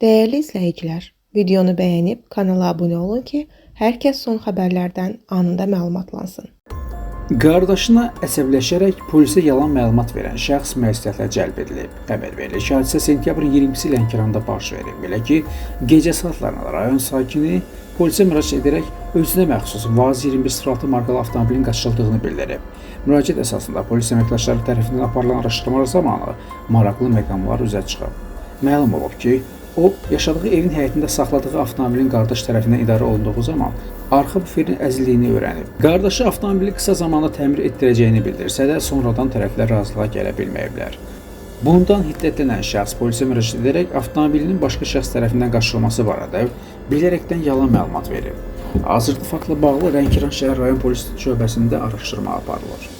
Değerli izləyicilər, videonu bəyənib kanala abunə olun ki, hər kəs son xəbərlərdən anında məlumatlansın. Qardaşına əsəbləşərək polisə yalan məlumat verən şəxs məsuliyyətə cəlb edilib. Xəbər verilir ki, hadisə sentyabrın 20-si Lənkəranda baş verib. Belə ki, gecə saatlarında rayon sakini polisə müraciət edərək özünə məxsus VAZ 2106 markalı avtomobilin qaçırıldığını bildirib. Müraciət əsasında polis əməkdaşları tərəfindən aparılan araşdırmalar zamanı maraqlı məqamlar üzə çıxıb. Məlum olub ki, o, yaşadığı evin həyətində saxladığı avtomobilin qardaş tərəfindən idarə olunduğu zaman arxa buferin əzildiyini öyrənib. Qardaşı avtomobili qısa zamanda təmir etdirəcəyini bildirsə də, sonradan tərəflər razılığa gələ bilməyiblər. Bundan hiddətlənən şəxs polisə müraciət edərək avtomobilinin başqa şəxs tərəfindən qaçırılması barədə bilərəkdən yalan məlumat verib. Hazırda faktla bağlı Lənkəran şəhər rayon polis şöbəsində araşdırma aparılır.